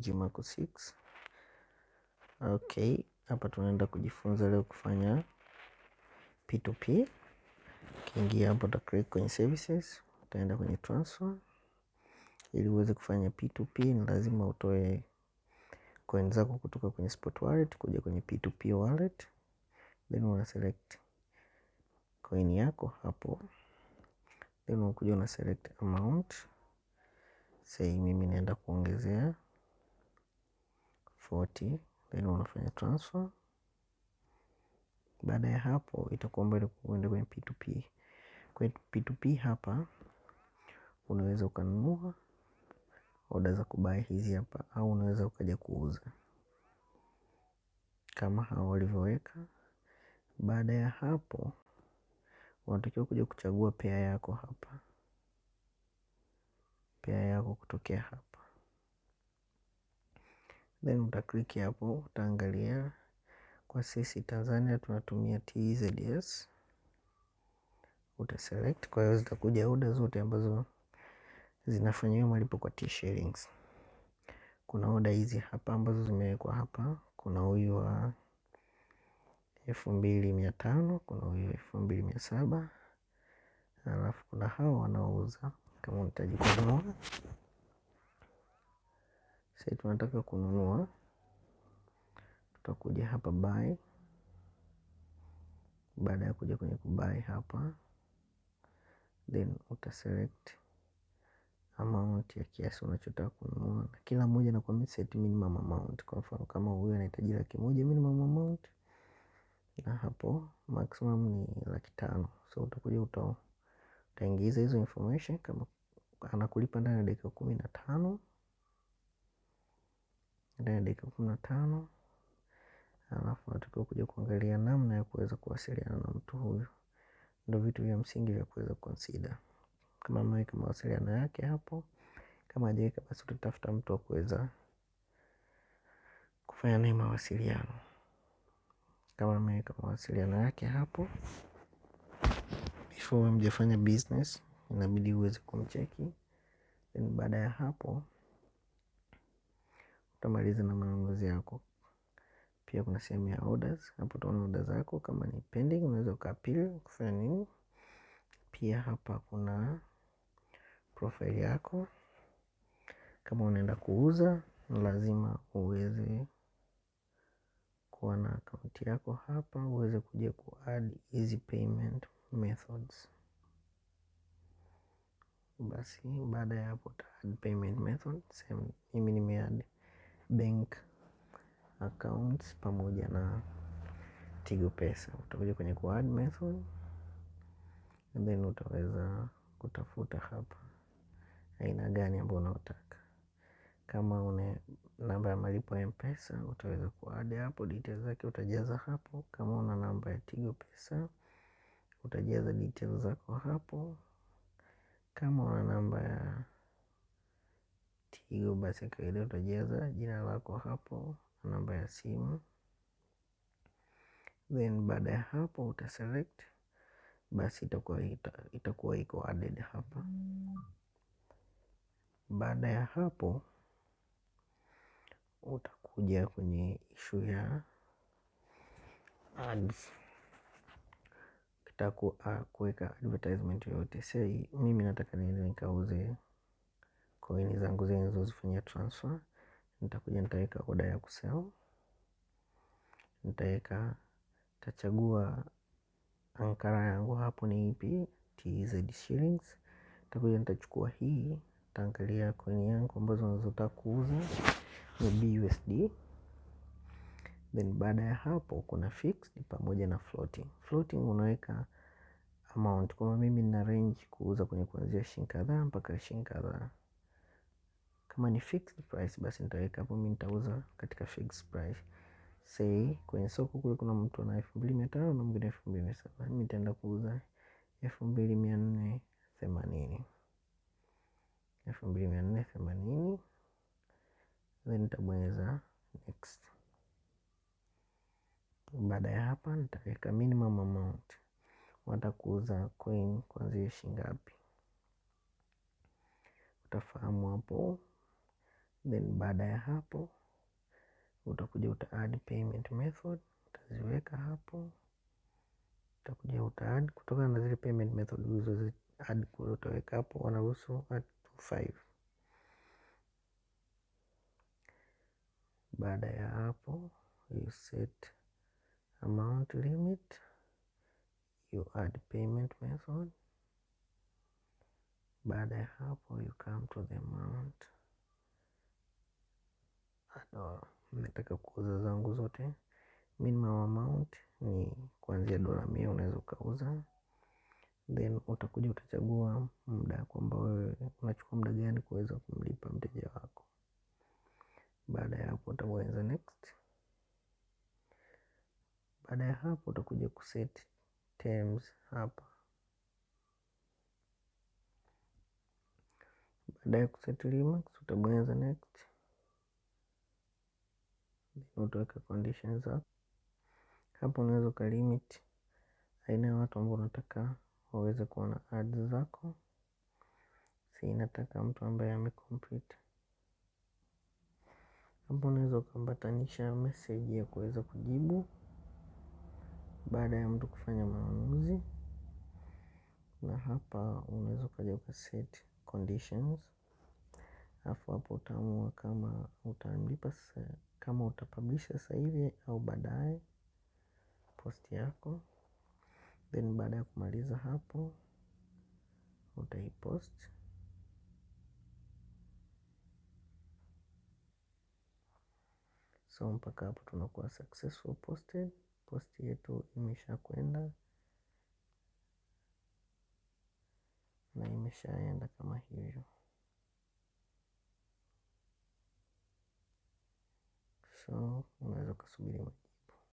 Jimako 6. Okay, hapa tunaenda kujifunza leo kufanya P2P. Kiingia hapo uta click kwenye services, utaenda kwenye transfer. Ili uweze kufanya P2P ni lazima utoe coin zako kutoka kwenye spot wallet kuja kwenye P2P wallet. Then una select coin yako hapo. Then unakuja una select amount. Say mimi naenda kuongezea 40. Then unafanya transfer. Baada ya hapo itakuomba uende kwenye P2P. Kwenye P2P hapa unaweza ukanunua order za kubuy hizi hapa, au unaweza ukaja kuuza kama hao walivyoweka. Baada ya hapo unatakiwa kuja kuchagua pair yako hapa, pair yako kutokea hapa. Then utaklik hapo, utaangalia. Kwa sisi Tanzania tunatumia TZS, utaselect. Kwa hiyo zitakuja order zote ambazo zinafanyiwa malipo kwa T-shillings. Kuna order hizi hapa ambazo zimewekwa hapa. Kuna huyu wa 2500, kuna huyu 2700. Alafu kuna hao wanaouza. Kama unahitaji kununua, sasa tunataka kununua, tutakuja hapa buy. Baada ya kuja kwenye kubuy hapa, then utaselect amount ya kiasi unachotaka kununua, na kila mmoja na kwa set minimum amount. Kwa mfano kama huyu anahitaji 100,000 minimum amount, na hapo maximum ni 500,000. So utakuja utaingiza hizo information. Kama anakulipa ndani ya dakika 15, ndani ya dakika 15. Alafu natakiwa kuja kuangalia namna ya kuweza kuwasiliana na mtu huyu. Ndio vitu vya msingi vya kuweza consider. Kama ameweka mawasiliano yake hapo, kama hajaweka basi utatafuta mtu wa kuweza kufanya naye mawasiliano. Kama ameweka mawasiliano yake hapo, before mjafanya business inabidi uweze kumcheki. Then baada ya hapo utamaliza na manunuzi yako. Pia kuna sehemu ya orders, hapo utaona orders zako. Kama ni pending unaweza ukaapili kufanya nini. Pia hapa kuna profile yako. Kama unaenda kuuza lazima uweze kuwa na account yako hapa, uweze kuja ku-add easy payment methods. Basi baada ya hapo uta-add payment methods. Mimi nime-add bank accounts pamoja na Tigo Pesa. Utakuja kwenye ku-add method, and then utaweza kutafuta hapa aina gani ambayo unataka. Kama una namba ya malipo ya M-Pesa utaweza ku-add hapo, details zake utajaza hapo. Kama una namba ya Tigo Pesa utajaza details zako hapo. Kama una namba ya Tigo basi kawaida utajaza jina lako hapo, namba ya simu. Then baada ya hapo utaselect, basi itakuwa iko added hapa. Baada ya hapo utakuja kwenye issue ya ads. Kuweka advertisement yote. Say mimi nataka niende nikauze coin zangu zile nilizozifanyia transfer. Nitakuja nitaweka order ya kusell. Nitachagua ankara yangu hapo ni ipi, TZ shillings. Nitakuja nitachukua hii, nitaangalia coin yangu ambazo nazotaka kuuza ni BUSD. Then baada ya hapo kuna fixed pamoja na floating. Floating unaweka amount. Kama mimi nina range kuuza kwenye kuanzia shilingi kadhaa mpaka shilingi kadhaa. Kama ni fixed price basi nitaweka hapo mimi nitauza katika fixed price. Say kwenye soko kule kuna mtu ana 2500 na mwingine 2700. Mimi nitaenda kuuza 2480. 2480. Then nitabonyeza next. Baada ya hapa nitaweka minimum amount. Unataka kuuza coin kuanzia shilingi ngapi? Utafahamu hapo. Then baada ya hapo utakuja uta add payment method, utaziweka hapo. Utakuja uta add kutokana na zile payment method ulizo add kule, utaweka hapo wanaruhusu at 5. Baada ya hapo you set amount limit, you add payment method. Baada ya hapo you come to the amount. Nataka kuuza zangu zote, minimum amount ni kuanzia $100 unaweza ukauza. Then utakuja utachagua muda kwamba wewe unachukua muda gani kuweza kumlipa mteja wako. Baada ya hapo utabonyeza next. Baada ya hapo utakuja kuset terms hapa. Baada ya kuset limits utabonyeza next. Utaweka conditions hapa. Hapo unaweza ukalimit aina ya watu ambao unataka waweze kuona ads zako. Si nataka mtu ambaye amecomplete. Hapo unaweza ukambatanisha message ya kuweza kujibu baada ya mtu kufanya manunuzi. Na hapa unaweza ukaja ukaset conditions. Alafu hapo utaamua kama utamlipa sasa, kama utapublish sasa hivi au baadaye post yako. Then baada ya kumaliza hapo utaipost. So mpaka hapo tunakuwa successful posted. Post yetu imesha kwenda na imeshaenda kama hivyo. So unaweza kusubiri.